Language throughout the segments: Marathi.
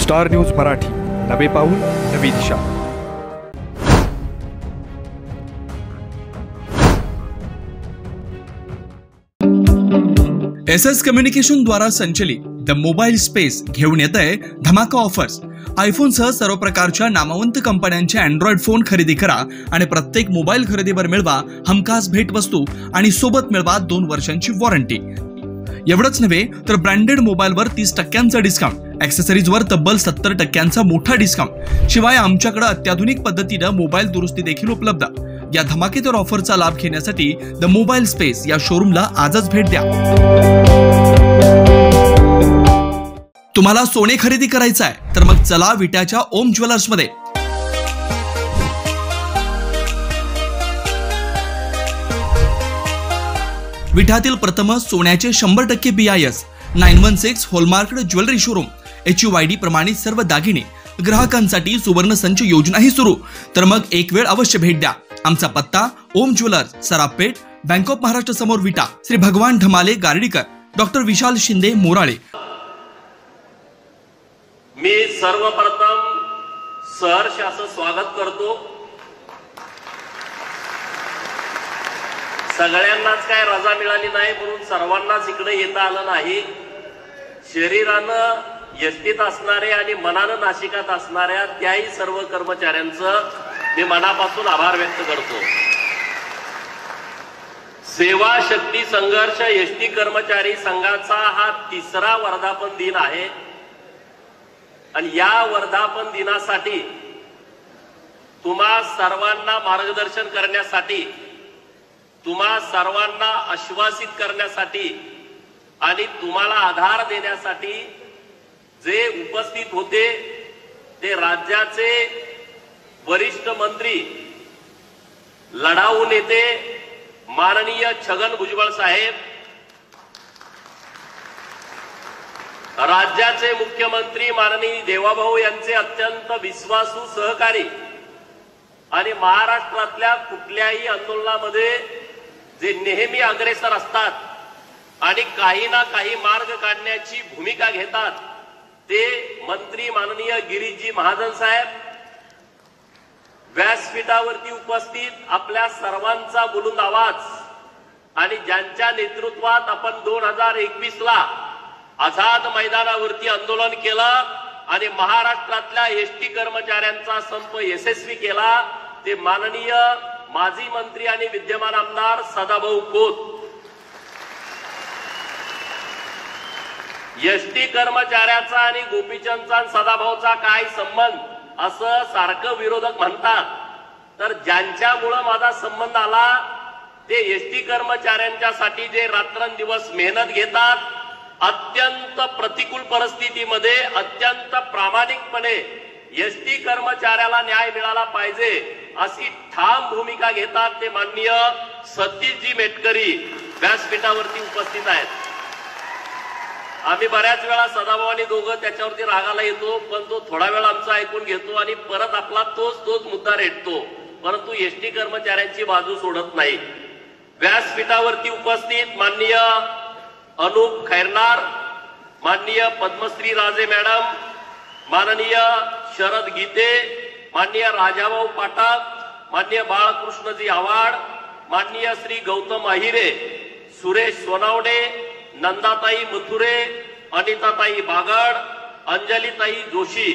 स्टार न्यूज मराठी, नवे पाऊल नवी दिशा। SS कम्युनिकेशन द्वारा संचलित द मोबाईल स्पेस घेऊन येत आहे धमाका ऑफर्स। आयफोन सह सर्व प्रकारच्या नामवंत कंपन्यांचे अँड्रॉइड फोन खरेदी करा आणि प्रत्येक मोबाईल खरेदीवर मिळवा हमखास भेटवस्तू आणि सोबत मिळवा 2 वर्षांची वॉरंटी। एवढंच नव्हे तर ब्रँडेड मोबाईलवर 30% डिस्काउंट, ॲक्सेसरीजवर तब्बल 70% मोठा डिस्काउंट। शिवाय आमच्याकडे अत्याधुनिक पद्धतीने मोबाईल दुरुस्ती देखील उपलब्ध। या धमाकेदार ऑफरचा लाभ घेण्यासाठी द मोबाईल स्पेस या शोरूमला आजच भेट द्या। तुम्हाला सोने खरेदी करायचं आहे तर मग चला विट्याच्या ओम ज्वेलर्स मध्ये। विट्यातील प्रथम सोन्याचे 100% BIS 916 hallmark jewellery showroom. HUID प्रमाणित सर्व दागिने ग्राहकांसाठी सुवर्ण संच योजनाही सुरू। तर मग एक वेळ अवश्य भेट द्या। आमचा पत्ता ओम ज्वेलर्स, सराफपेठ, बँक ऑफ महाराष्ट्र समोर विटा, श्री भगवान ढमाले गार्डीकर, डॉक्टर विशाल शिंदे मोराळे। मी सर्वप्रथम सहर्ष असं स्वागत करतो। सगळ्यांनाच काय रजा मिळाली नाही म्हणून सर्वांनाच इकडे येता आलं नाही। शरीरानं यष्टीत असणारे आणि मनानं नाशिकात असणाऱ्या त्याही सर्व कर्मचाऱ्यांचं मी मनापासून आभार व्यक्त करतो। सेवा शक्ती संघर्ष एसटी कर्मचारी संघाचा हा 3रा वर्धापन दिन आहे आणि या वर्धापन दिनासाठी तुम्हा सर्वांना मार्गदर्शन करण्यासाठी, तुम्हा सर्वांना आश्वासित करण्यासाठी आणि तुम्हाला आधार देण्यासाठी जे उपस्थित होते ते राज्याचे वरिष्ठ मंत्री, लढाऊ नेते माननीय छगन भुजबळ साहेब, राज्याचे मुख्यमंत्री माननीय देवाभाऊ यांचे अत्यंत विश्वासू सहकारी आणि महाराष्ट्रातल्या कुठल्याही आंदोलनामध्ये जे नेहमी अग्रेसर असतात आणि काही ना काही मार्ग काढण्याची भूमिका घेतात ते मंत्री माननीय गिरीशजी महाजन साहेब, व्यासपीठावरती उपस्थित आपल्या सर्वांचा बुलंद आवाज आणि ज्यांच्या नेतृत्वात आपण 2021 ला आझाद मैदानावरती आंदोलन केलं आणि महाराष्ट्रातल्या एसटी कर्मचाऱ्यांचा संप यशस्वी केला ते माननीय माजी मंत्री आणि विद्यमान आमदार सदाभाऊ खोत। एसटी कर्मचाऱ्याचा आणि गोपीचंदचा सदाभाऊचा काय संबंध असं सारखं विरोधक म्हणतात, तर ज्यांच्यामुळे माझा संबंध आला ते एसटी कर्मचाऱ्यांच्यासाठी जे रात्रंदिवस मेहनत घेतात, अत्यंत प्रतिकूल परिस्थितीमध्ये अत्यंत प्रामाणिकपणे एसटी कर्मचाऱ्याला न्याय मिळाला पाहिजे अशी ठाम भूमिका घेतात ते माननीय सतीशजी मेटकरी व्यासपीठावरती उपस्थित आहेत। आम्ही बऱ्याच वेळा सदाभाऊ आणि दोघं त्याच्यावरती रागाला येतो, पण तो थोडा वेळ आमचं ऐकून घेतो आणि परत आपला तोच मुद्दा रेटतो, परंतु एसटी कर्मचाऱ्यांची बाजू सोडत नाही। व्यासपीठावरती उपस्थित माननीय अनुप खैरनार, माननीय पद्मश्री राजे मॅडम, माननीय शरद गीते, माननीय राजाभाऊ पाठक, माननीय बाळकृष्णजी आव्हाड, माननीय श्री गौतम अहिरे, सुरेश सोनावणे, नंदाताई मथुरे, अनिताताई बागड, अंजलीताई जोशी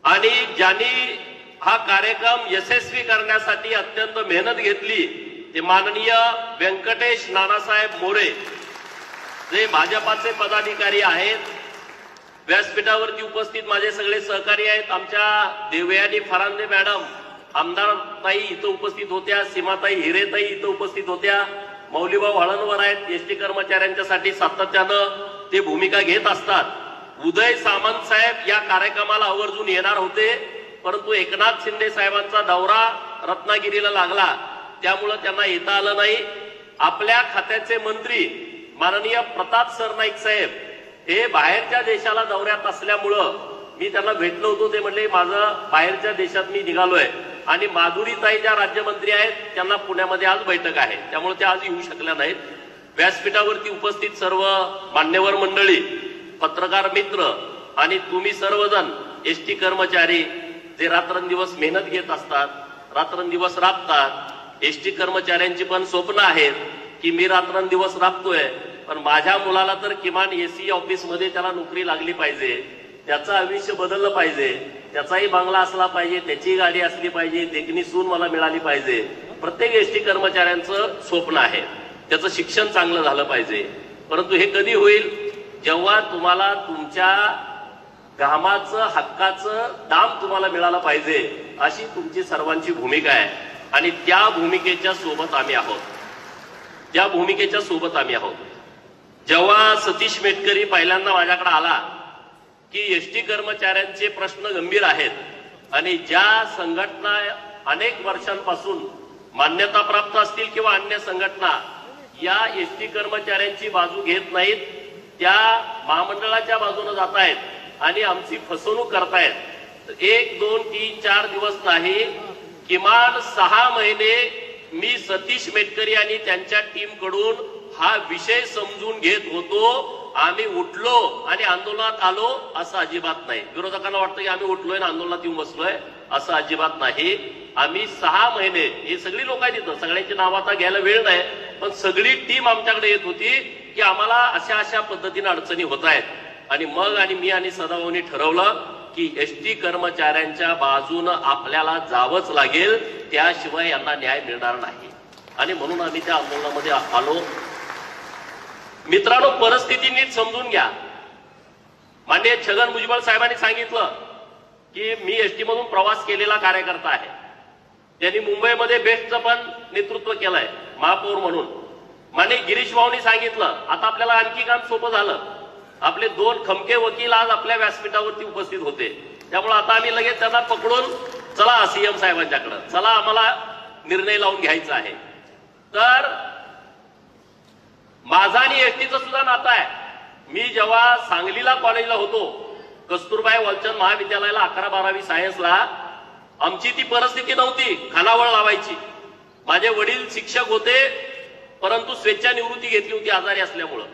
आणि ज्यांनी हा कार्यक्रम यशस्वी करण्यासाठी अत्यंत मेहनत घेतली ते माननीय व्यंकटेश नानासाहेब मोरे जे भाजपाचे पदाधिकारी आहेत। व्यासपीठावरती उपस्थित माझे सगळे सहकारी आहेत। आमच्या देवयानी फरांदे मॅडम, आमदार ताई इथं उपस्थित होत्या, सीमाताई हिरेताई इथं उपस्थित होत्या, मौलीभाऊ हळणवर आहेत। एसटी कर्मचाऱ्यांच्यासाठी सातत्यानं ते भूमिका घेत असतात। उदय सामंत साहेब या कार्यक्रमाला आवर्जून येणार होते, परंतु एकनाथ शिंदे साहेबांचा दौरा रत्नागिरीला लागला, त्यामुळे त्यांना येता आलं नाही। आपल्या खात्याचे मंत्री माननीय प्रताप सरनाईक साहेब हे बाहेरच्या देशाला दौऱ्यात असल्यामुळं मी त्यांना भेटलो होतो, ते म्हणले माझं बाहेरच्या देशात मी निघालोय आणि माधुरीताई ज्या राज्यमंत्री आहेत त्यांना पुण्यामध्ये आज बैठक आहे, त्यामुळे त्या आज येऊ शकल्या नाहीत। व्यासपीठावरती उपस्थित सर्व मान्यवर मंडळी, पत्रकार मित्र, आणि तुम्ही सर्वजण एसटी कर्मचारी जे रात्रंदिवस मेहनत घेत असतात, रात्रंदिवस राबतात, एसटी कर्मचाऱ्यांची पण स्वप्न आहेत की मी रात्रंदिवस राबतोय, पण माझ्या मुलाला तर किमान एसी ऑफिस मध्ये त्याला नोकरी लागली पाहिजे, त्याचं आयुष्य बदललं पाहिजे, त्याचाही बंगला असला पाहिजे, त्याची गाडी असली पाहिजे, देखणी सून मला मिळाली पाहिजे. प्रत्येक एसटी कर्मचाऱ्यांचं स्वप्न आहे, त्याचं शिक्षण चांगलं झालं पाहिजे. परंतु हे कधी होईल? जेव्हा तुम्हाला तुमच्या घामाचं हक्काचं दाम तुम्हाला मिळालं पाहिजे, अशी तुमची सर्वांची भूमिका आहे. आणि त्या भूमिकेच्या सोबत आम्ही आहोत, त्या भूमिकेच्या सोबत आम्ही आहोत. जेव्हा सतीश मेटकरी पहिल्यांदा माझ्याकडे आला की एसटी कर्मचाऱ्यांचे प्रश्न गंभीर आहेत आणि ज्या संघटना अनेक वर्षांपासून मान्यता प्राप्त असतील किंवा अन्य संघटना या एसटी कर्मचाऱ्यांची बाजू घेत नाहीत, त्या महामंडळाच्या बाजूने जात आहेत आणि आमची फसवणूक करतायत. 1, 2, 3, 4 दिवस नाही, किमान 6 महिने मी सतीश मेटकरी आणि त्यांच्या टीम कडून हा विषय समजून घेत होतो. आम्ही उठलो आणि आंदोलनात आलो असं अजिबात नाही. विरोधकांना वाटतं की आम्ही उठलोय आणि आंदोलनात येऊन बसलोय, असं अजिबात नाही. आम्ही 6 महिने, हे सगळी लोक आहेत तिथं, सगळ्यांची नावं आता घ्यायला वेळ नाही, पण सगळी टीम आमच्याकडे येत होती की आम्हाला अशा अशा पद्धतीने अडचणी होत आहेत. आणि मग मी आणि सदाभाऊंनी ठरवलं की एसटी कर्मचाऱ्यांच्या बाजूनं आपल्याला जावंच लागेल, त्याशिवाय यांना न्याय मिळणार नाही. आणि म्हणून आम्ही त्या आंदोलनामध्ये आलो. मित्रांनो, परिस्थिती नीट समजून घ्या. माननीय छगन भुजबळ साहेबांनी सांगितलं की मी एसटी मधून प्रवास केलेला कार्यकर्ता आहे. त्यांनी मुंबईमध्ये बेस्टचं पण नेतृत्व केलंय महापौर म्हणून. माननीय गिरीश भाऊंनी सांगितलं आता आपल्याला आणखी काम सोपं झालं. आपले 2 खमके वकील आज आपल्या व्यासपीठावरती उपस्थित होते, त्यामुळे आता आम्ही लगेच त्यांना पकडून चला सीएम साहेबांच्याकडे, चला आम्हाला निर्णय लावून घ्यायचा आहे. तर माझा आणि एसटीचं सुद्धा नातं आहे. मी जेव्हा सांगलीला कॉलेजला होतो, कस्तुरबाई वालचंद महाविद्यालयाला 11-12वी सायन्सला, आमची ती परिस्थिती नव्हती खानावळ लावायची. माझे वडील शिक्षक होते, परंतु स्वेच्छानिवृत्ती घेतली होती आजारी असल्यामुळं.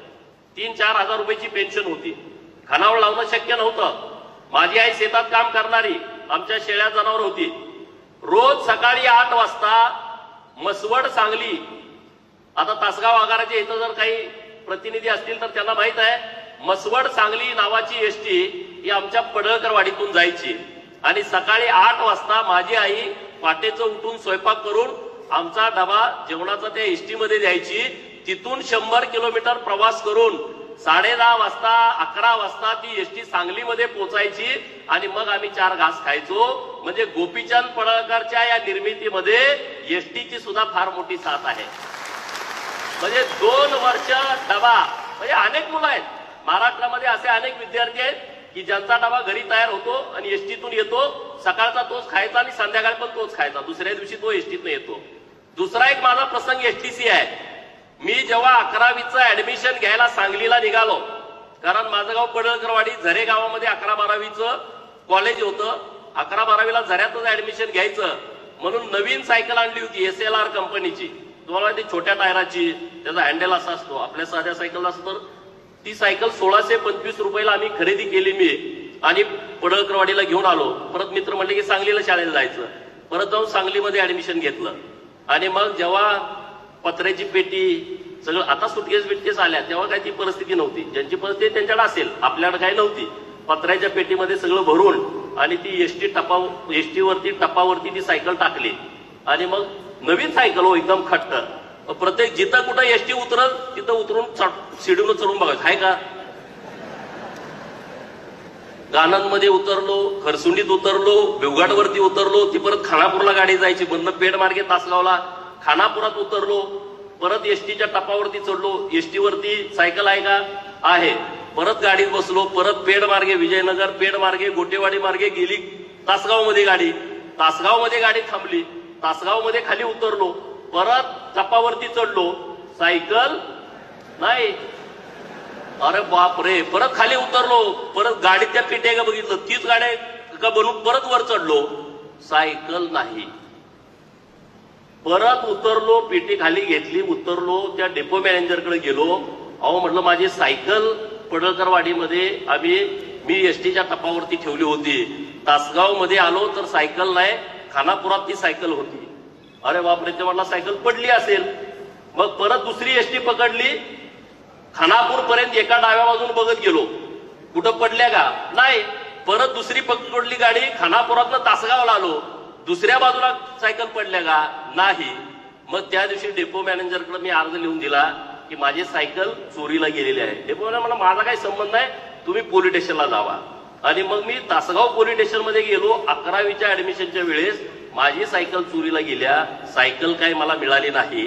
3-4 हजार रुपयाची पेन्शन होती. खानावळ लावणं शक्य नव्हतं. माझी आई शेतात काम करणारी, आमच्या शेळ्या जनावर होती. रोज सकाळी 8 वाजता मसवड सांगली, आता तासगाव आगाराच्या इथं जर काही प्रतिनिधी असतील तर त्यांना माहित आहे, मसवड सांगली नावाची एसटी ही आमच्या पडळकरवाडीतून जायची. आणि सकाळी 8 वाजता माझी आई पाटेचं उठून स्वयंपाक करून आमचा डबा जेवणाचा त्या एसटी मध्ये द्यायची. तिथून 100 किलोमीटर प्रवास करून 10:30 वाजता 11 वाजता ती एसटी सांगलीमध्ये पोहोचायची आणि मग आम्ही 4 घास खायचो. म्हणजे गोपीचंद पडळकरच्या या निर्मितीमध्ये एसटीची सुद्धा फार मोठी साथ आहे. म्हणजे 2 वर्ष डबा, म्हणजे अनेक मुलं आहेत महाराष्ट्रामध्ये, असे अनेक विद्यार्थी आहेत की ज्यांचा डबा घरी तयार होतो आणि एसटीतून येतो, सकाळचा तोच खायचा आणि संध्याकाळी पण तोच खायचा, दुसऱ्या दिवशी तो एसटीतून येतो. दुसरा एक माझा प्रसंग एसटीसी आहे. मी जेव्हा 11वीचं ऍडमिशन घ्यायला सांगलीला निघालो, कारण माझं गाव पडळकरवाडी, झरे गावामध्ये 11-12वीचं कॉलेज होतं. 11-12वीला झऱ्यातच ऍडमिशन घ्यायचं म्हणून नवीन सायकल आणली होती SLR कंपनीची. तुम्हाला ती छोट्या टायराची, त्याचा हँडल असा असतो, आपल्या साध्या सायकलला असतो. तर ती सायकल 1625 रुपयाला आम्ही खरेदी केली मी आणि पडळकरवाडीला घेऊन आलो. परत मित्र म्हणले की सांगलीला शाळेला जायचं, परत जाऊन सांगलीमध्ये ऍडमिशन घेतलं. आणि मग जेव्हा पत्र्याची पेटी सगळं, आता सुटकेस आल्या, तेव्हा काही ती परिस्थिती नव्हती. ज्यांची परिस्थिती त्यांच्याकडे असेल, आपल्याकडे काही नव्हती. पत्र्याच्या पेटीमध्ये सगळं भरून आणि ती एसटीवरती टपावरती ती सायकल टाकली आणि मग नवीन सायकल हो, एकदम खट्ट. प्रत्येक जिथं कुठं एसटी उतरल तिथं उतरून शिडून चढून बघायचं आहे का. गाणंदमध्ये उतरलो, खरसुंडीत उतरलो, भिवघाटवरती उतरलो, ती परत खानापूरला गाडी जायची, बंद पेड मार्गे तासगावला, खानापुरात उतरलो, परत एसटीच्या टपावरती चढलो, एसटीवरती सायकल आहे का, आहे, परत गाडीत बसलो, परत पेड मार्गे विजयनगर, पेड मार्गे गोटेवाडी मार्गे गेली तासगावमध्ये गाडी, तासगावमध्ये गाडी थांबली, तासगावमध्ये खाली उतरलो, परत टपावरती चढलो, सायकल नाही. अरे बाप रे, परत खाली उतरलो, परत गाडीत त्या पेट्या का बघितलं, तीच गाड्या का बनवून परत वर चढलो, सायकल नाही. परत उतरलो, पेटी खाली घेतली, उतरलो, त्या डेपो मॅनेजरकडे गेलो. अहो म्हटलं माझी सायकल पडळकरवाडीमध्ये आम्ही मी एसटीच्या टपावरती ठेवली होती. तासगाव मध्ये आलो तर सायकल नाही, खानापुरात ती सायकल होती. अरे बापरे, ते म्हटलं सायकल पडली असेल. मग परत दुसरी एसटी पकडली, खानापूर पर्यंत एका डाव्या बाजून बघत गेलो, कुठं पडल्या का नाही. परत दुसरी पकडली गाडी, खानापुरातनं तासगावला आलो, दुसऱ्या बाजूला सायकल पडल्या का नाही. मग त्या दिवशी डेपो मॅनेजरकडे मी अर्ज लिहून दिला की माझी सायकल चोरीला गेलेली आहे. डेपो मॅनेजर मला माझा काही संबंध नाही, तुम्ही पोलीस स्टेशनला जावा. आणि मग मी तासगाव पोलीस स्टेशन मध्ये गेलो. 11वीच्या ऍडमिशनच्या वेळेस माझी सायकल चोरीला गेल्या, सायकल काही मला मिळाली नाही.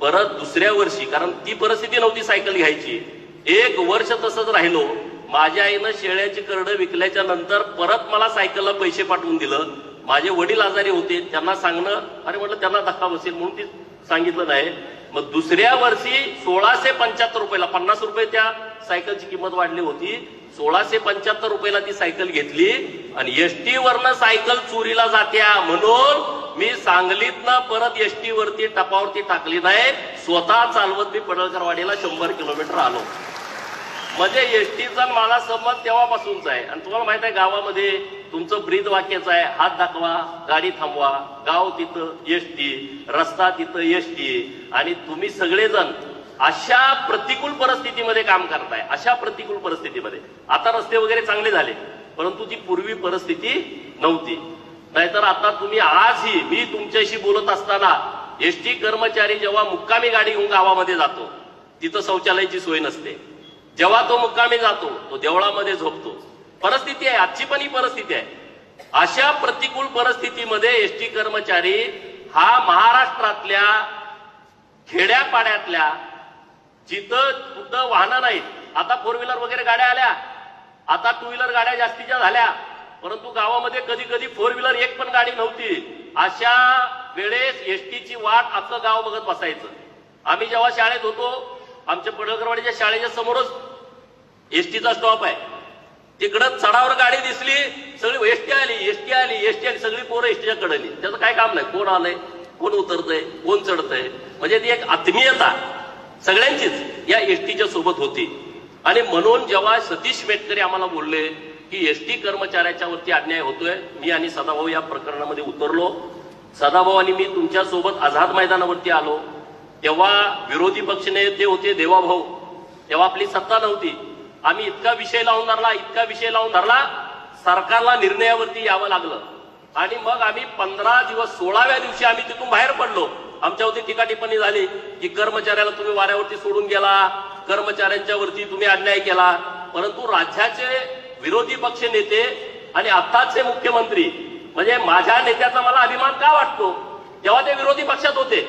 परत दुसऱ्या वर्षी, कारण ती परिस्थिती नव्हती सायकल घ्यायची, 1 वर्ष तसंच राहिलो. माझ्या आईनं शेळ्याची करडं विकल्याच्या नंतर परत मला सायकलला पैसे पाठवून दिलं. माझे वडील आजारी होते, त्यांना सांगणं, अरे म्हटलं त्यांना धक्का बसेल म्हणून ती सांगितलं नाही. मग दुसऱ्या वर्षी 1675 रुपयाला, 50 रुपये त्या सायकलची किंमत वाढली होती, 1675 रुपयाला ती सायकल घेतली. आणि एसटी वरनं सायकल चोरीला जात्या म्हणून मी सांगलीतनं परत एसटी वरती टपावरती टाकली नाही, स्वतः चालवत मी पडळकरवाडीला 100 किलोमीटर आलो. म्हणजे एसटीचा मला संबंध तेव्हापासूनच आहे. आणि तुम्हाला माहित आहे, गावामध्ये तुमचं ब्रीद वाक्यच आहे, हात दाखवा गाडी थांबवा, गाव तिथं एसटी, रस्ता तिथं एसटी. आणि तुम्ही सगळेजण अशा प्रतिकूल परिस्थितीमध्ये काम करताय, अशा प्रतिकूल परिस्थितीमध्ये. आता रस्ते वगैरे चांगले झाले, परंतु ती पूर्वी परिस्थिती नव्हती. नाहीतर आता तुम्ही आजही मी तुमच्याशी बोलत असताना एसटी कर्मचारी जेव्हा मुक्कामी गाडी घेऊन गावामध्ये जातो, तिथं शौचालयाची सोय नसते. जेव्हा तो मुक्कामी जातो, तो देवळामध्ये झोपतो. परिस्थिती आहे, आजची पण ही परिस्थिती आहे. अशा प्रतिकूल परिस्थितीमध्ये एसटी कर्मचारी हा महाराष्ट्रातल्या खेड्यापाड्यातल्या, जिथं कुठं वाहनं नाहीत, आता 4 व्हीलर वगैरे गाड्या आल्या, आता 2 व्हीलर गाड्या जास्तीच्या झाल्या, परंतु गावामध्ये कधी कधी 4 व्हीलर एक पण गाडी नव्हती. अशा वेळेस एसटीची वाट अख्खं गाव बघत बसायचं. आम्ही जेव्हा शाळेत होतो, आमच्या पडळकरवाडीच्या शाळेच्या समोरच एसटीचा स्टॉप आहे. तिकडं चढावर गाडी दिसली, सगळी एसटी आली, एसटी आली, एसटी आली, सगळी पोरं एसटीच्या कडेली. त्याचं काय काम नाही, कोण आलंय, कोण उतरतंय, कोण चढतंय. म्हणजे ती एक आत्मीयता सगळ्यांचीच या एसटीच्या सोबत होती. आणि म्हणून जेव्हा सतीश मेटकरी आम्हाला बोलले की एसटी कर्मचाऱ्याच्या वरती अन्याय होतोय, मी आणि सदाभाऊ या प्रकरणामध्ये उतरलो. सदाभाऊ आणि मी तुमच्या सोबत आझाद मैदानावरती आलो. तेव्हा विरोधी पक्ष नेते होते देवाभाऊ, तेव्हा आपली सत्ता नव्हती. आम्ही इतका विषय लावून धरला, सरकारला निर्णयावरती यावं लागलं. आणि मग आम्ही 15 दिवस, 16व्या दिवशी आम्ही तिथून बाहेर पडलो. आमच्यावरती टीका टिप्पणी झाली की कर्मचाऱ्याला तुम्ही वाऱ्यावरती सोडून गेला, कर्मचाऱ्यांच्या वरती तुम्ही अन्याय केला. परंतु राज्याचे विरोधी पक्ष नेते आणि आत्ताचे मुख्यमंत्री, म्हणजे माझ्या नेत्याचा मला अभिमान का वाटतो, तेव्हा ते विरोधी पक्षात होते.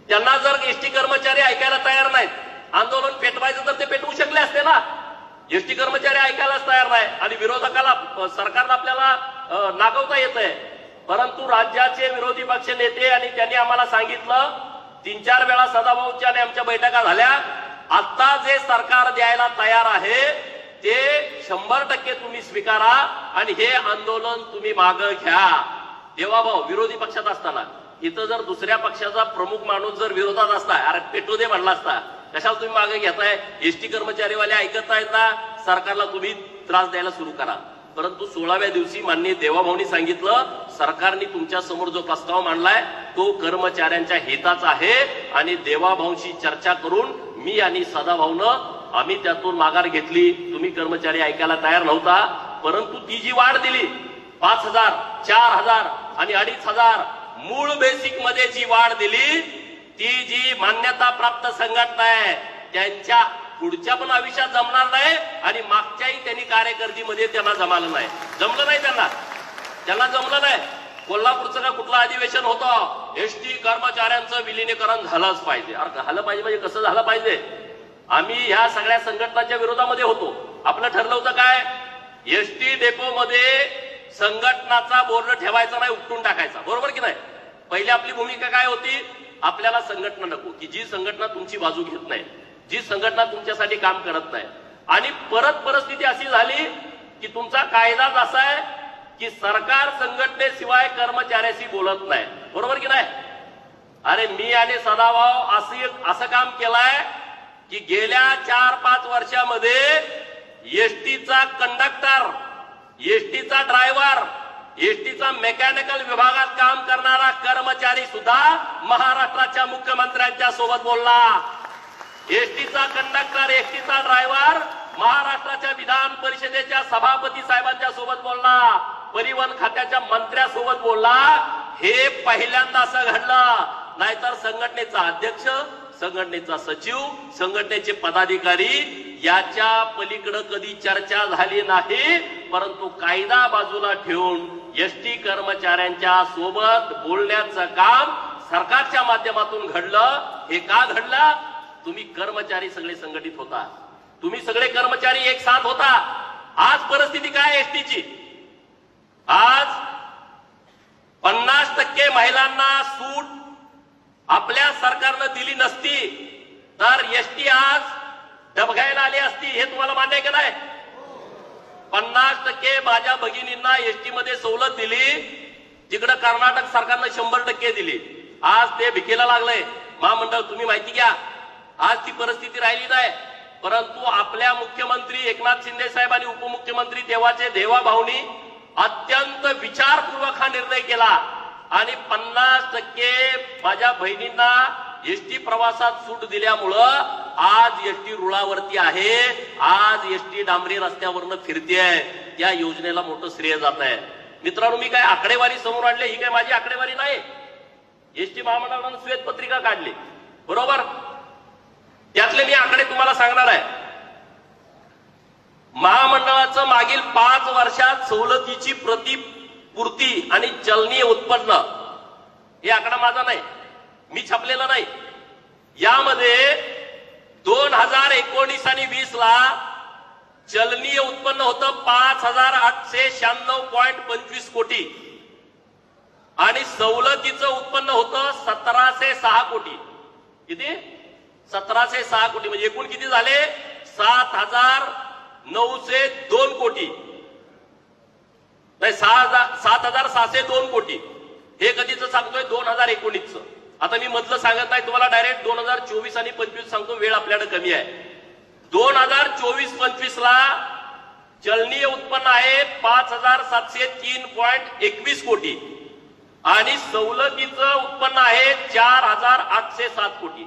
त्यांना जर एसटी कर्मचारी ऐकायला तयार नाहीत, आंदोलन पेटवायचं तर ते पेटवू शकले असते ना. एसटी कर्मचारी ऐकायलाच तयार नाही आणि विरोधकाला, सरकारला आपल्याला नागवता येत आहे. परंतु राज्याचे विरोधी पक्ष नेते आणि त्यांनी आम्हाला सांगितलं, 3-4 वेळा सदाभाऊच्या आणि आमच्या बैठका झाल्या, आता जे सरकार द्यायला तयार आहे ते 100% तुम्ही स्वीकारा आणि हे आंदोलन तुम्ही मागं घ्या. देवाभाऊ विरोधी पक्षात असताना, इथं जर दुसऱ्या पक्षाचा प्रमुख माणूस जर विरोधात असता, अरे पेटू दे म्हणला असता, कशाला तुम्ही मागे घेताय, एसटी कर्मचारीवाले ऐकत नाहीत ना, सरकारला तुम्ही त्रास द्यायला सुरू करा. परंतु 16व्या दिवशी माननीय देवाभाऊनी सांगितलं, सरकारने तुमच्या समोर जो प्रस्ताव मांडलाय तो कर्मचाऱ्यांच्या हिताचा आहे. आणि देवाभाऊंशी चर्चा करून मी आणि सदाभाऊनं आम्ही त्यातून माघार घेतली. तुम्ही कर्मचारी ऐकायला तयार नव्हता, परंतु ती जी वाढ दिली 5,000, 4,000 आणि 2,500 मूळ बेसिक मध्ये जी वाढ दिली, ती जी मान्यता प्राप्त संघटना आहे त्यांच्या पुढच्या पण आयुष्यात जमणार नाही आणि मागच्याही त्यांनी कार्यकर्तीमध्ये त्यांना जमलं नाही. त्यांना जमलं नाही. कोल्हापूरचं का कुठलं अधिवेशन होतं, एसटी कर्मचाऱ्यांचं विलिनीकरण झालंच पाहिजे. अरे झालं पाहिजे म्हणजे कसं झालं पाहिजे. आम्ही ह्या सगळ्या संघटनांच्या विरोधामध्ये होतो. आपलं ठरलं होतं काय, एसटी डेपो मध्ये संघटनाचा बोर्ड ठेवायचा नाही, उपटून टाकायचा. बरोबर की नाही. पहिली आपली भूमिका काय होती, आपल्याला संघटना नको, की जी संघटना तुमची बाजू घेत नाही, जी संघटना तुमच्यासाठी काम करत नाही. आणि परत परिस्थिती अशी झाली की तुमचा कायदाच असा आहे की सरकार संघटनेशिवाय कर्मचाऱ्याशी बोलत नाही. बरोबर की नाही. अरे मी आणि सदाभाऊ असं काम केलंय की गेल्या 4-5 वर्षामध्ये एसटीचा कंडक्टर, एसटीचा ड्रायव्हर, एसटीचा मेकॅनिकल विभागात काम करणारा कर्मचारी सुद्धा महाराष्ट्राच्या मुख्यमंत्र्यांच्या सोबत बोलला। एसटीचा कंडक्टर, एसटीचा ड्रायव्हर महाराष्ट्राच्या विधान परिषदेच्या सभापती साहेबांच्या सोबत बोलला, परिवहन खात्याच्या मंत्र्यासोबत बोलला। हे पहिल्यांदा असं घडलं, नाहीतर संघटनेचा अध्यक्ष, संघटनेचा सचिव, संघटनेचे पदाधिकारी याच्या पलीकडे कधी चर्चा झाली नाही। परंतु कायदा बाजूला ठेवून एसटी कर्मचाऱ्यांच्या सोबत बोलण्याचं काम सरकारच्या माध्यमातून घडलं। हे का घडलं? तुम्ही कर्मचारी सगळे संघटित होता, तुम्ही सगळे कर्मचारी एक साथ होता। आज परिस्थिती काय एसटीची? आज 50% महिलांना सूट आपल्या सरकारनं दिली नसती तर एसटी आज डबघायला आली असती। हे तुम्हाला मान्य आहे की नाही? 50% माझ्या भगिनींना एसटी मध्ये सवलत दिली, तिकडे कर्नाटक सरकारनं 100% दिली। आज ते भिकेला लागलंय महामंडळ। तुम्ही माहिती घ्या, आज ती परिस्थिती राहिली नाही। परंतु आपल्या मुख्यमंत्री एकनाथ शिंदे साहेब आणि उपमुख्यमंत्री तेव्हाचे देवा भाऊनी अत्यंत विचारपूर्वक हा निर्णय केला आणि 50% माझ्या बहिणींना एसटी प्रवासात सूट दिल्यामुळं आज एसटी रुळावरती आहे, आज एसटी डांबरी रस्त्यावरनं फिरतेय। त्या योजनेला मोठं श्रेय जात आहे। मित्रांनो, मी काय आकडेवारी समोर आणली, ही काय माझी आकडेवारी नाही। एसटी महामंडळानं श्वेतपत्रिका काढली, बरोबर? त्यातले मी आकडे तुम्हाला सांगणार आहे। महामंडळाचं मागील 5 वर्षात सवलतीची प्रतिपूर्ती आणि चलनीय उत्पन्न, हे आकडा माझा नाही, मी छापलेला नाही। यामध्ये 2019 आणि 20 ला चलनीय उत्पन्न होतं 5896.25 कोटी आणि सवलतीचं उत्पन्न होतं 1706 कोटी। किती? 1706 कोटी। म्हणजे एकूण किती झाले? 7902 कोटी, नाही 7602 कोटी। हे कधीच सांगतोय? 2019चं। आता मी मधलं सांगत नाही तुम्हाला, डायरेक्ट 2024 आणि 25 सांगतो, वेळ आपल्याकडे कमी आहे। 2024-25 ला चलनीय उत्पन्न आहे 5703.21 कोटी आणि सवलतीचं उत्पन्न आहे 4807 कोटी।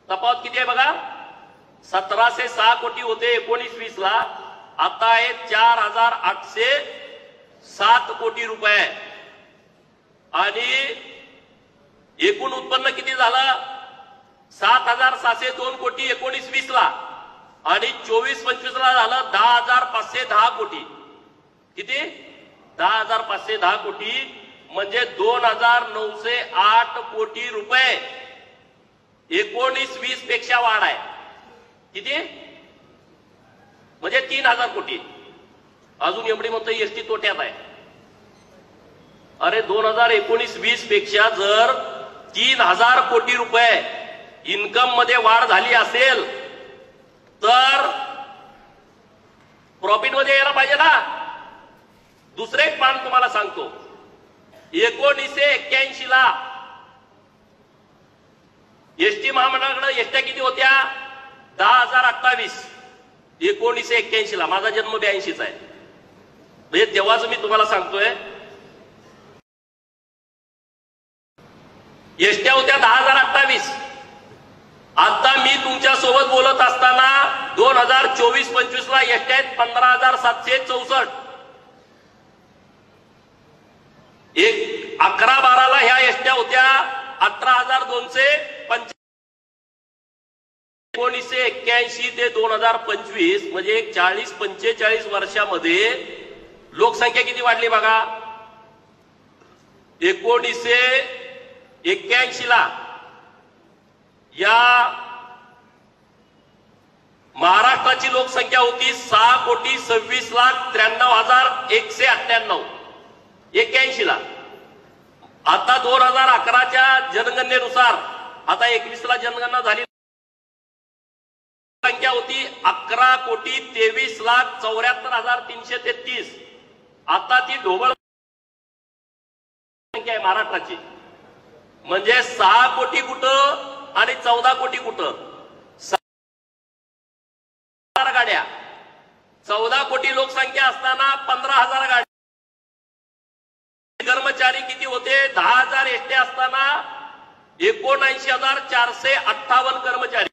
तफावत किती आहे बघा? 1706 कोटी होते 19-20 ला, आता आहे 4807 कोटी रुपये। आणि एकूण उत्पन्न किती झालं? 7702 कोटी 19-20 ला आणि 24-25 ला झालं 10510 कोटी। किती? 10510 कोटी, म्हणजे 2908 कोटी रुपये 19-20 पेक्षा वाढ आहे। किती? म्हणजे 3000 कोटी। अजून एवढी म्हणतो एसटी तोट्यात आहे। अरे 2019-20 पेक्षा जर 3000 कोटी रुपये इन्कम मध्ये वाढ झाली असेल तर प्रॉफिट मध्ये यायला पाहिजे ना। दुसरे एक पान तुम्हाला सांगतो, 1981 ला एसटी महामंडळाकडे एसट्या किती होत्या? 10,028। 1981 ला, माझा जन्म 82चा आहे, म्हणजे तेव्हाच मी तुम्हाला सांगतोय एसट्या होत्या 10,028। आता मी तुमच्या सोबत बोलत असताना 2024-25 ला एसट्या आहेत 15,764। 11-12 ला ह्या एसट्या होत्या 18,285। 1981 ते 2025 म्हणजे 40-45 वर्षामध्ये लोकसंख्या किती वाढली बघा। 1981 ला या महाराष्ट्राची लोकसंख्या होती 6,26,93,198। 81 ला। आता 2011च्या जनगणनेनुसार, आता 21 ला जनगणना झाली, संख्या होती 11,23,74,333। आता ती ढोबळ संख्या आहे महाराष्ट्राची, म्हणजे 6 कोटी कुठं आणि 14 कोटी कुठं। 6 गाड्या 14 कोटी लोकसंख्या असताना 15,000 गाडी, कर्मचारी किती होते? 10,000 एसटी असताना 79,458 कर्मचारी.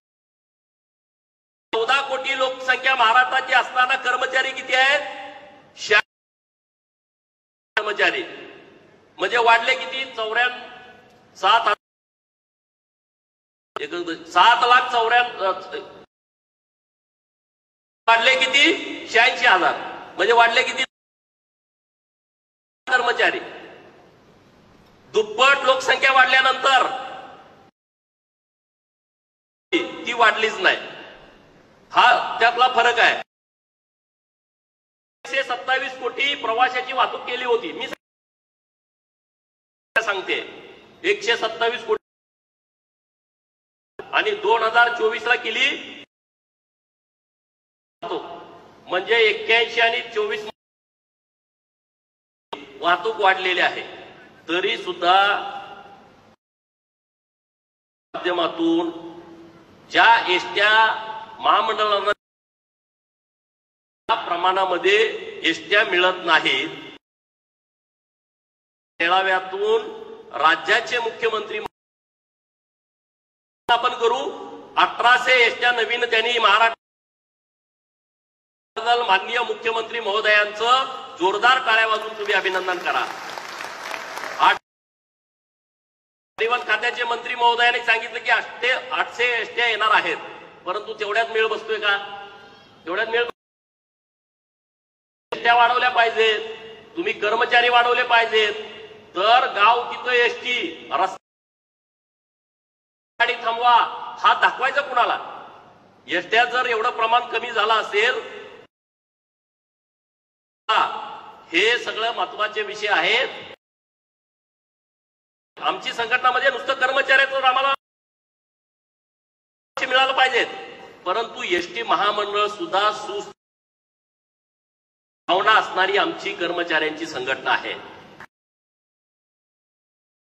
14 कोटी लोकसंख्या महाराष्ट्राची असताना कर्मचारी किती आहेत? 96 कर्मचारी. म्हणजे वाढले किती? 7,04,000 वाढले किती? 86,000. म्हणजे वाढले किती कर्मचारी? दुप्पट लोकसंख्या वाढल्यानंतर ती वाढलीच नाही. हा त्यातला फरक आहे. 127 कोटी प्रवाशाची वाहतूक केली होती. मी सांगते 127 कोटी आणि 2024 ला केली म्हणजे 81 आणि 24 वाहतूक वाढलेली आहे. तरी सुद्धा माध्यमातून ज्या एसट्या महामंडळांना प्रमाणामध्ये एसट्या मिळत नाहीत, मेळाव्यातून राज्याचे मुख्यमंत्री आपण करू 1800 एसट्या नवीन त्यांनी महाराष्ट्र माननीय मुख्यमंत्री महोदयांचं जोरदार टाळ्या वाजवून तुम्ही अभिनंदन करा. परिवहन खात्याचे मंत्री महोदयांनी सांगितलं की 800 एसट्या येणार आहेत, परंतु तेवढ्यात मेळ बसतोय का? तेवढ्यात मेळ एसट्या वाढवल्या पाहिजेत, तुम्ही कर्मचारी वाढवले पाहिजेत, तर गाव तिथं एसटी रस्ता गाडी थांबवा हा दाखवायचा कुणाला? एसट्या जर एवढं प्रमाण कमी झालं असेल, हे सगळं महत्वाचे विषय आहेत. आमची संघटनामध्ये नुसतं कर्मचाऱ्याचं आम्हाला मिळालं पाहिजेत, परंतु एसटी महामंडळ सुद्धा सुभावना असणारी आमची कर्मचाऱ्यांची संघटना आहे.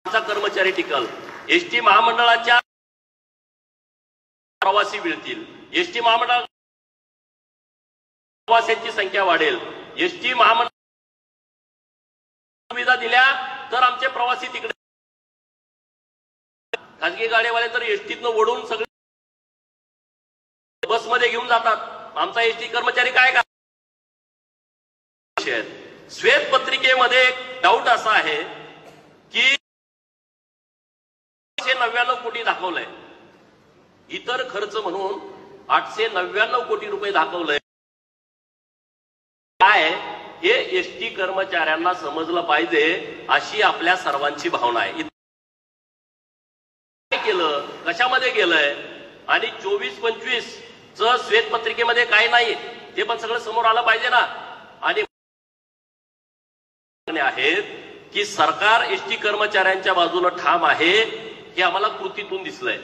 आमचा कर्मचारी टिकल, एसटी महामंडळाच्या प्रवासी मिळतील, एसटी महामंडळ प्रवाशांची संख्या वाढेल, एसटी महामंडळ सुविधा दिल्या तर आमचे प्रवासी तिकडे, खासगी गाडीवाले तर एसटीतनं ओढून सगळे बसमध्ये घेऊन जातात. आमचा एसटी कर्मचारी काय का? श्वेतपत्रिकेमध्ये एक डाऊट असा आहे की 899 कोटी दाखवलंय, इतर खर्च म्हणून 899 कोटी रुपये दाखवलंय. काय हे एसटी कर्मचाऱ्यांना समजलं पाहिजे अशी आपल्या सर्वांची भावना आहे. काय केलं, कशामध्ये गेलंय आणि 24-25 च श्वेतपत्रिकेमध्ये काय नाही ते पण सगळं समोर आलं पाहिजे ना. आणि आहेत की सरकार एसटी कर्मचाऱ्यांच्या बाजूने ठाम आहे हे आम्हाला कृतीतून दिसलंय.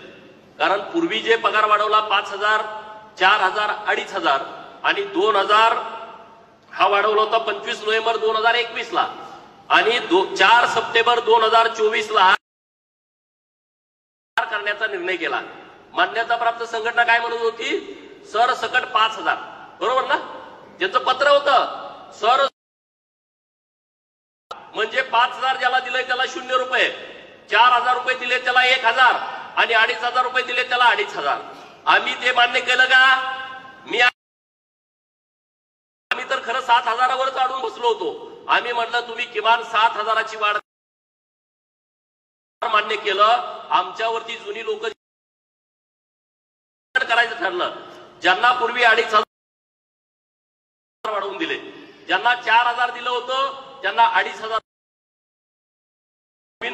कारण पूर्वी जे पगार वाढवला 5,000, 4,000, 2,500 आणि 2,000 हा वाढवला होता 25 नोव्हेंबर 2021 ला आणि 4 सप्टेंबर 2024 ला करण्याचा निर्णय केला. मान्यता प्राप्त संघटना काय म्हणत होती? सर सकट 5,000, बरोबर ना? त्यांचं पत्र होतं सर म्हणजे 5,000 ज्याला दिले त्याला 0 रुपये, 4,000 रुपये दिले त्याला 1,000 आणि 2,500 रुपये दिले त्याला 2,500. आम्ही ते मान्य केलं का? आम्ही तर खरं 7,000 चढून बसलो होतो. आम्ही म्हटलं तुम्ही किमान 7,000ची वाढ मान्य केलं. आमच्यावरती जुनी लोक करायचं ठरलं. ज्यांना पूर्वी 2,500 वाढवून दिले, ज्यांना 4,000 दिलं होतं त्यांना 2,500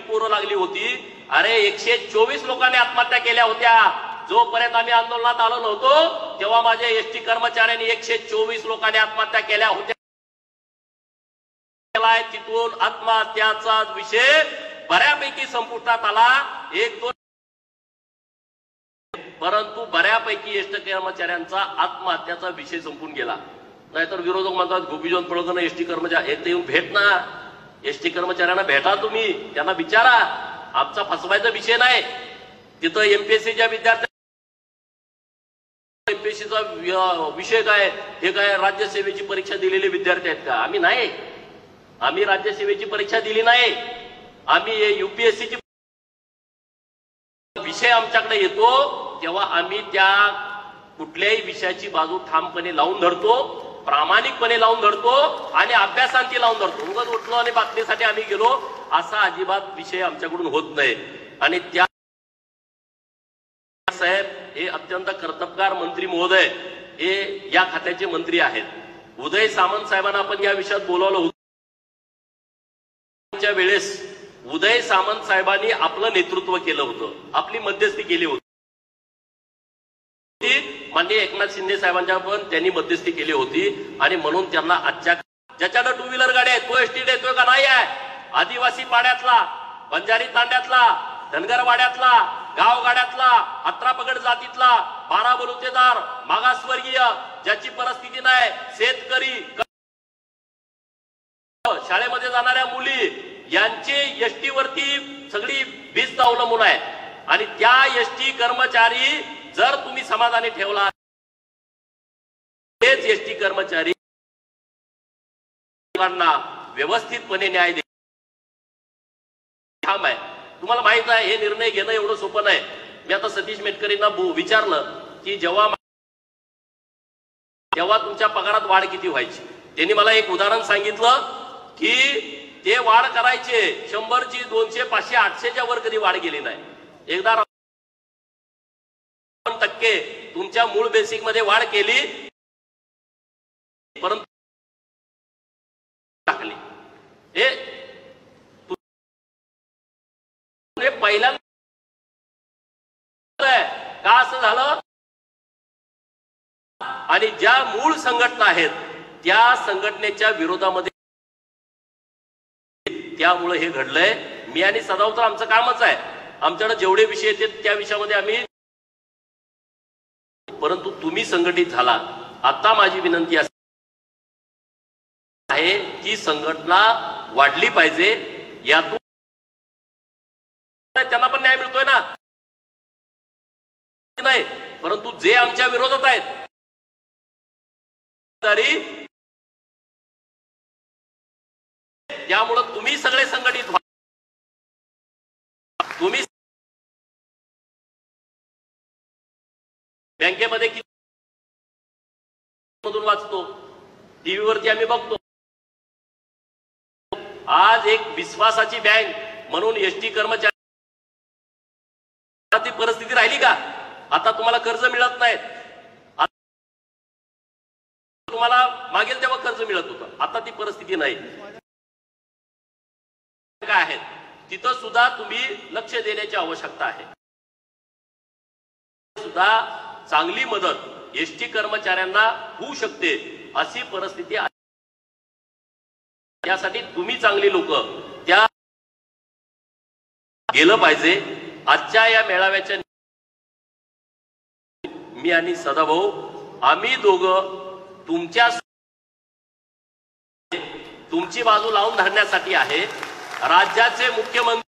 पोरं लागली होती. अरे 124 लोकांनी आत्महत्या केल्या होत्या. जोपर्यंत आम्ही आंदोलनात आलो नव्हतो तेव्हा माझ्या एसटी कर्मचाऱ्यांनी 124 लोकांनी आत्महत्या केल्या होत्या. तिथून आत्महत्याचा विषय बऱ्यापैकी संपुष्टात आला. 1-2 परंतु बऱ्यापैकी एसटी कर्मचाऱ्यांचा आत्महत्याचा विषय संपून गेला. नाहीतर विरोधक म्हणतात गोपीचंद पडळकर एसटी कर्मचारी एक येऊन भेट ना, एसटी कर्मचाऱ्यांना भेटा, तुम्ही त्यांना विचारा. आमचा फसवायचा विषय नाही. तिथं एमपीएससीच्या विद्यार्थ्यांना एमपीएससी यूपीएससीचा विषय काय, हे काय राज्यसेवेची परीक्षा दिलेले विद्यार्थी आहेत का? आम्ही नाही, आम्ही राज्यसेवेची परीक्षा दिली नाही. आम्ही यूपीएससीची विषय आमच्याकडे येतो तेव्हा आम्ही त्या कुठल्याही विषयाची बाजू ठामपणे लावून धरतो, प्रामाणिकपणे लावून धरतो आणि अभ्यासांती लावून धरतो. उगाच उठलो आणि बातमीसाठी आम्ही गेलो असा अजिबात विषय आमच्याकडून होत नाही. आणि त्या साहेब हे अत्यंत कर्तबगार मंत्री महोदय हे या खात्याचे मंत्री आहेत. उदय सामंत साहेबांना आपण या विषयात बोलावलं होतं. त्या वेळेस उदय सामंत साहेबांनी आपलं नेतृत्व केलं होतं, आपली मध्यस्थी केली होती. माननीय एकनाथ शिंदे साहेबांच्या पण त्यांनी मध्यस्थी केली होती आणि म्हणून त्यांना आजच्या ज्याच्याकडे टू व्हीलर गाडी आहे तो एसटी देतोय का नाही आहे? आदिवासी पाड्यातला, बंजारी तांड्यातला, धनगरवाड्यातला, गावगाड्यातला, अठरापगड जातीतला, 12 बलुतेदार, मागासवर्गीय, ज्याची परिस्थिती नाही, शेतकरी, शाळेमध्ये जाणाऱ्या मुली यांची एसटी वरती सगळी वीज अवलंबून आहे. आणि त्या एसटी कर्मचारी जर तुम्ही समाधानी ठेवला, तेच एसटी कर्मचारी व्यवस्थितपणे न्याय दे ठाम आहे. तुम्हाला माहित आहे हे निर्णय घेणं एवढं सोपं नाही. मी आता सतीश मेटकरींना विचारलं की जेव्हा तुमच्या पगारात वाढ किती व्हायची, त्यांनी मला एक उदाहरण सांगितलं की ते वाढ करायचे 100ची, 200, 500, 800च्या वर कधी वाढ गेली नाही. एकदा टक्के तुमच्या मूळ बेसिक मध्ये वाढ केली, परंतु टाकली. हे पहिल्यांदा का असं झालं? आणि ज्या मूळ संघटना आहेत त्या संघटनेच्या विरोधामध्ये, त्यामुळे हे घडलंय. मी आणि सदाव तर आमचं कामच आहे, आमच्याकडे जेवढे विषय येतात त्या विषयामध्ये आम्ही, परंतु तुम्ही संघटित झाला. आता माझी विनंती आहे की संघटना वाढली पाहिजे. यातून त्यांना पण न्याय मिळतोय ना नाही, परंतु जे आमच्या विरोधात आहेत तरी त्यामुळं तुम्ही सगळे संघटित व्हा. तुम्ही बँकेमध्ये किती मधून वाचतो, टीव्हीवरती आम्ही बघतो. आज एक विश्वासाची बँक म्हणून एसटी कर्मचारी ती परिस्थिती राहिली का? आता तुम्हाला कर्ज मिळत नाहीत, तुम्हाला मागेल तेव्हा कर्ज मिळत होतं, आता ती परिस्थिती नाही. काय आहेत तिथं सुद्धा तुम्ही लक्ष देण्याची आवश्यकता आहे. सुद्धा चांगली मदत एसटी कर्मचाऱ्यांना होऊ शकते अशी परिस्थिती आहे. त्यासाठी तुम्ही चांगली लोक त्या गेलं पाहिजे. आजच्या या मेळाव्याच्या मी आणि सदाभाऊ आम्ही दोघं तुमची बाजू लावून धरण्यासाठी आहे. राज्याचे मुख्यमंत्री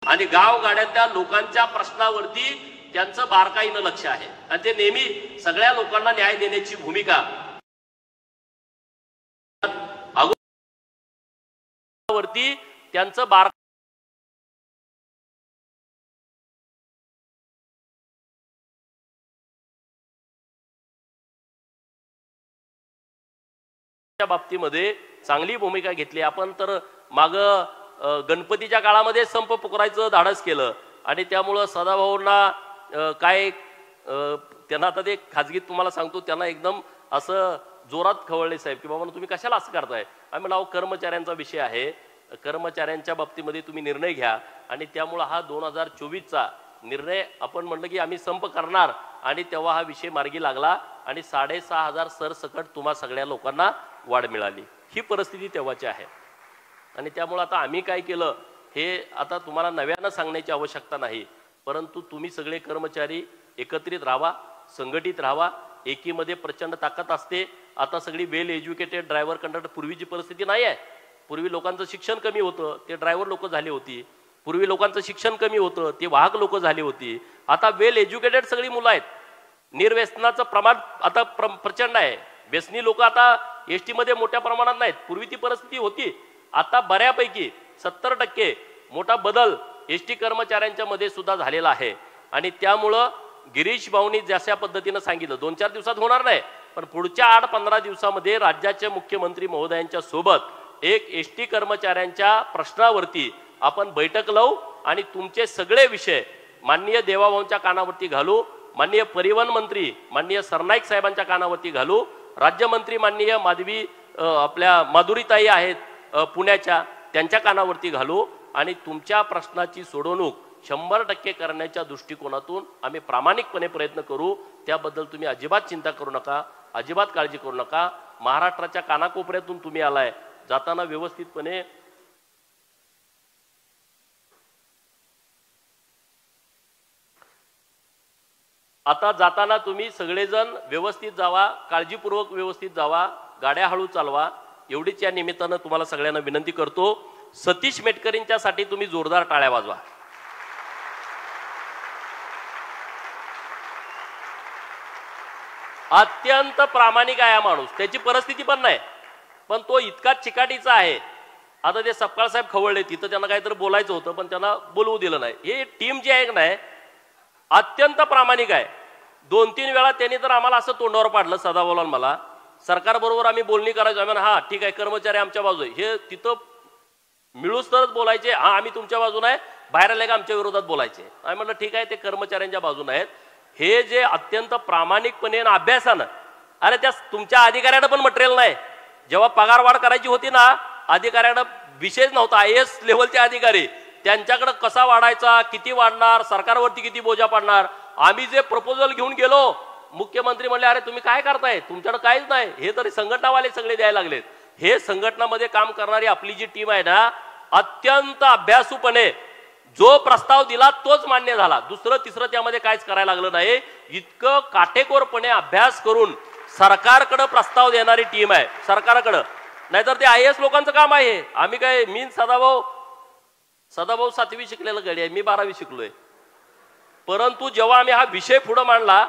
आणि गावगाड्यातल्या लोकांच्या प्रश्नावरती त्यांचं बारकाईनं लक्ष आहे आणि ते नेहमी सगळ्या लोकांना न्याय देण्याची भूमिका वरती त्यांचं बाबतीमध्ये चांगली भूमिका घेतली. आपण तर माग गणपतीच्या काळामध्ये संप पुकारायचं धाडस केलं आणि त्यामुळं सदाभाऊंना काय त्यांना आता ते खाजगीत तुम्हाला सांगतो, त्यांना एकदम असं जोरात खवळले साहेब की बाबा तुम्ही कशाला असं करताय. आम्ही नाव कर्मचाऱ्यांचा विषय आहे, कर्मचाऱ्यांच्या बाबतीमध्ये तुम्ही निर्णय घ्या. आणि त्यामुळं हा 2024चा निर्णय आपण म्हटलं की आम्ही संप करणार आणि तेव्हा हा विषय मार्गी लागला आणि 6,500 सरसकट तुम्हा सगळ्या लोकांना वाढ मिळाली. ही परिस्थिती तेव्हाची आहे. आणि त्यामुळे आता आम्ही काय केलं हे आता तुम्हाला नव्यानं सांगण्याची आवश्यकता नाही, परंतु तुम्ही सगळे कर्मचारी एकत्रित राहा, संघटित राहा. एकीमध्ये प्रचंड ताकद असते. आता सगळी वेल एज्युकेटेड ड्रायव्हर कंडक्टर, पूर्वीची परिस्थिती नाही आहे. पूर्वी लोकांचं शिक्षण कमी होतं, ते ड्रायव्हर लोक झाली होती. पूर्वी लोकांचं शिक्षण कमी होतं, ते वाहक लोक झाली होती. आता वेल एज्युकेटेड सगळी मुलं आहेत, निर्व्यसनाचं प्रमाण आता प्रचंड आहे. व्यसनी लोक आता एसटी मध्ये मोठ्या प्रमाणात नाहीत. पूर्वी ती परिस्थिती होती. आता बऱ्यापैकी 70% मोठा बदल एसटी कर्मचाऱ्यांच्या मध्ये सुद्धा झालेला आहे. आणि त्यामुळं गिरीश भाऊंनी जशा पद्धतीनं सांगितलं 2-4 दिवसात होणार नाही, पण पुढच्या 8-15 दिवसामध्ये राज्याचे मुख्यमंत्री महोदयांच्या सोबत एक एसटी कर्मचाऱ्यांच्या प्रश्नावरती आपण बैठक लावू आणि तुमचे सगळे विषय माननीय देवाभाऊंच्या कानावरती घालू, माननीय परिवहन मंत्री माननीय सरनाईक साहेबांच्या कानावरती घालू, राज्यमंत्री माननीय आपल्या माधुरीताई आहेत पुण्याच्या, त्यांच्या कानावरती घालू आणि तुमच्या प्रश्नाची सोडवणूक 100% करण्याच्या दृष्टिकोनातून आम्ही प्रामाणिकपणे प्रयत्न करू. त्याबद्दल तुम्ही अजिबात चिंता करू नका, अजिबात काळजी करू नका. महाराष्ट्राच्या कानाकोपऱ्यातून तुम्ही आलाय, जाताना व्यवस्थितपणे आता जाताना तुम्ही सगळेजण व्यवस्थित जावा, काळजीपूर्वक व्यवस्थित जावा, गाड्या हळू चालवा, एवढीच या निमित्तानं तुम्हाला सगळ्यांना विनंती करतो. सतीश मेटकरींच्या साठी तुम्ही जोरदार टाळ्या वाजवा. अत्यंत प्रामाणिक आहे माणूस, त्याची परिस्थिती पण नाही, पण तो इतका चिकाटीचा आहे. आता ते सपकाळ साहेब खवळले, तिथं त्यांना काहीतरी बोलायचं होतं पण त्यांना बोलवू दिलं नाही. हे टीम जी आहे नाही अत्यंत प्रामाणिक आहे. 2-3 वेळा त्यांनी तर आम्हाला असं तोंडावर पाडलं, सदाभाऊला मला, सरकारबरोबर आम्ही बोलणी करायचो. आम्ही हा ठीक आहे, कर्मचारी आमच्या बाजू आहे, हे तिथं मिळूच तरच बोलायचे. हा आम्ही तुमच्या बाजूने आहे, बाहेर आले का आमच्या विरोधात बोलायचे. आम्ही म्हटलं ठीक आहे, ते कर्मचाऱ्यांच्या बाजूने आहेत. हे जे अत्यंत प्रामाणिकपणे आणि अभ्यासानं, अरे त्या तुमच्या अधिकाऱ्यानं पण मटेरियल नाही. जेव्हा पगार वाढ करायची होती ना, अधिकाऱ्यानं विषयच नव्हता. IAS लेव्हलचे अधिकारी, त्यांच्याकडे कसा वाढायचा, किती वाढणार, सरकारवरती किती बोजा पडणार. आम्ही जे प्रपोजल घेऊन गेलो, मुख्यमंत्री म्हणले अरे तुम्ही काय करताय, तुमच्याकडे काहीच नाही, हे तरी संघटनावाले सगळे द्यायला लागलेत. हे संघटनामध्ये काम करणारी आपली जी टीम आहे ना, अत्यंत अभ्यासूपणे जो प्रस्ताव दिला तोच मान्य झाला. दुसरं तिसरं त्यामध्ये काहीच करायला लागलं नाही. इतकं काटेकोरपणे अभ्यास करून सरकारकडे प्रस्ताव देणारी टीम आहे, सरकारकडे. नाहीतर ते IAS लोकांचं काम आहे. आम्ही काय, मी सदाभाऊ 7वी शिकलेला गडी आहे, मी 12वी शिकलोय. परंतु जेव्हा आम्ही हा विषय पुढे मांडला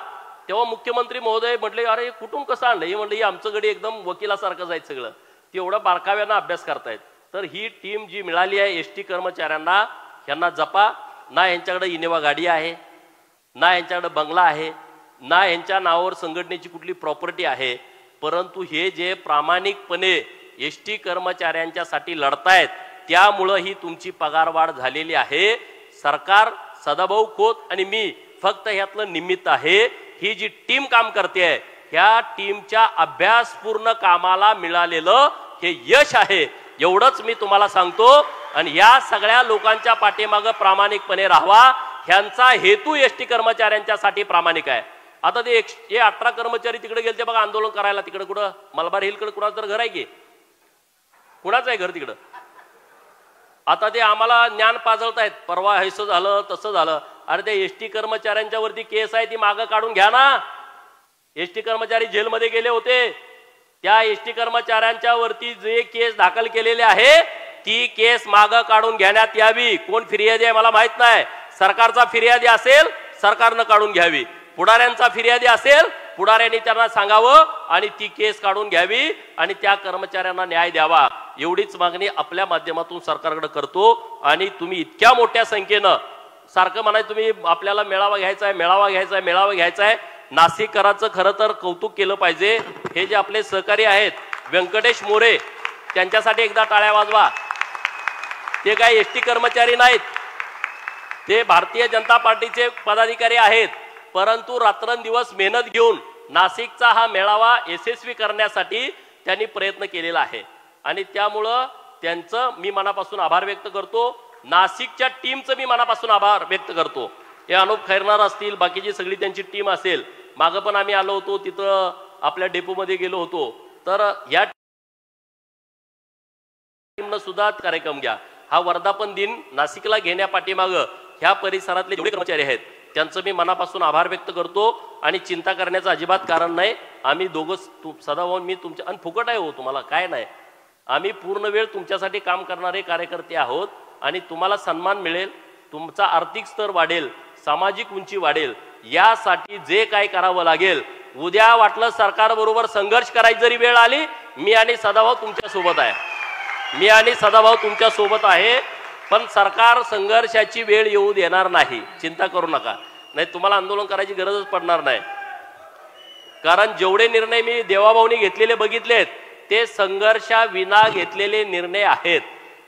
तेव्हा मुख्यमंत्री महोदय म्हटले अरे कुठून कसं आणलं. हे म्हटलं ही आमचं गडी एकदम वकिलासारखं जायचं सगळं, तेवढं बारकाव्यानं अभ्यास करतायत. तर ही टीम जी मिळाली आहे एसटी कर्मचाऱ्यांना, यांना जपा. ना यांच्याकडे इनोवा गाडी आहे, ना यांच्याकडे बंगला आहे, ना यांच्या नावावर संघटनेची कुठली प्रॉपर्टी आहे. परंतु हे जे प्रामाणिकपणे एसटी कर्मचाऱ्यांच्यासाठी लढतायत, त्यामुळं ही तुमची पगारवाढ झालेली आहे. सरकार, सदाभाऊ खोत आणि मी फक्त ह्यातलं निमित्त आहे. ही जी टीम काम करते, ह्या टीमच्या अभ्यासपूर्ण कामाला मिळालेलं हे यश आहे, एवढंच मी तुम्हाला सांगतो. आणि या सगळ्या लोकांच्या पाठीमागं प्रामाणिकपणे राहावा. ह्यांचा हेतू एसटी कर्मचाऱ्यांच्यासाठी प्रामाणिक आहे. आता ते 18 कर्मचारी तिकडे गेले बघा आंदोलन करायला, तिकडे कुठं मलबार हिलकडे कुणाचं तर घर आहे की, कुणाचं आहे घर तिकडं. आता ते आम्हाला ज्ञान पाजळतायत, परवा हैसं झालं तसं झालं. अरे ते एसटी कर्मचाऱ्यांच्या वरती केस आहे, ती मागं काढून घ्या ना. एसटी कर्मचारी जेलमध्ये गेले होते, त्या एसटी कर्मचाऱ्यांच्या वरती जे केस दाखल केलेले आहे ती केस मागं काढून घेण्यात यावी. कोण फिर्यादी आहे मला माहित नाही. सरकारचा फिर्यादी असेल सरकारनं काढून घ्यावी, पुढाऱ्यांचा फिर्यादी असेल पुढाऱ्यांनी त्यांना सांगावं आणि ती केस काढून घ्यावी आणि त्या कर्मचाऱ्यांना न्याय द्यावा. एवढीच मागणी आपल्या माध्यमातून सरकारकडे करतो. आणि तुम्ही इतक्या मोठ्या संख्येनं सारखं म्हणाय तुम्ही आपल्याला मेळावा घ्यायचा आहे, मेळावा घ्यायचा आहे, मेळावा घ्यायचा आहे. नाशिककरांचं खरं तर कौतुक केलं पाहिजे. हे जे आपले सहकारी आहेत व्यंकटेश मोरे, त्यांच्यासाठी एकदा टाळ्या वाजवा. ते काही एसटी कर्मचारी नाहीत, ते भारतीय जनता पार्टीचे पदाधिकारी आहेत. परंतु रात्रंदिवस मेहनत घेऊन नाशिकचा हा मेळावा यशस्वी करण्यासाठी त्यांनी प्रयत्न केलेला आहे. आणि त्यामुळं त्यांचं मी मनापासून आभार व्यक्त करतो. नाशिकच्या टीमचं मी मनापासून आभार व्यक्त करतो. हे अनुप खैरनार असतील, बाकीची सगळी त्यांची टीम असेल. मागं पण आम्ही आलो होतो, तिथं आपल्या डेपोमध्ये गेलो होतो. तर या टीमनं सुद्धा कार्यक्रम घ्या. हा वर्धापन दिन नाशिकला घेण्या पाठीमागं ह्या परिसरातले जेवढे कर्मचारी आहेत त्यांचं मी मनापासून आभार व्यक्त करतो. आणि चिंता करण्याचं अजिबात कारण नाही. आम्ही दोघं सदाभाऊ मी तुमच्या, आणि फुकट आहे हो, तुम्हाला काय नाही. आम्ही पूर्ण वेळ तुमच्यासाठी काम करणारे कार्यकर्ते आहोत. आणि तुम्हाला सन्मान मिळेल, तुमचा आर्थिक स्तर वाढेल, सामाजिक उंची वाढेल यासाठी जे काय करावं लागेल, उद्या वाटलं सरकारबरोबर संघर्ष करायची जरी वेळ आली, मी आणि सदाभाऊ तुमच्या सोबत आहे, पण सरकार संघर्षाची वेळ येऊ देणार नाही, चिंता करू नका. नाही तुम्हाला आंदोलन करायची गरजच पडणार नाही, कारण जेवढे निर्णय मी देवाभाऊनी घेतलेले बघितलेत ते संघर्षाविना घेतलेले निर्णय आहेत.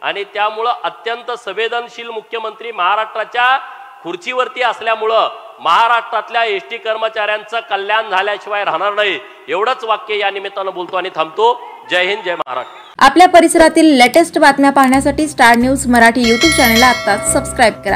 आणि त्यामुळं अत्यंत संवेदनशील मुख्यमंत्री महाराष्ट्राच्या खुर्चीवरती असल्यामुळं महाराष्ट्रातल्या एसटी कर्मचाऱ्यांचं कल्याण झाल्याशिवाय राहणार नाही, एवढंच वाक्य या निमित्तानं बोलतो आणि थांबतो. जय हिंद, जय महाराष्ट्र. आपल्या परिसरातील लेटेस्ट बातम्या पाहण्यासाठी स्टार न्यूज मराठी YouTube चॅनलला आत्ताच सबस्क्राईब करा.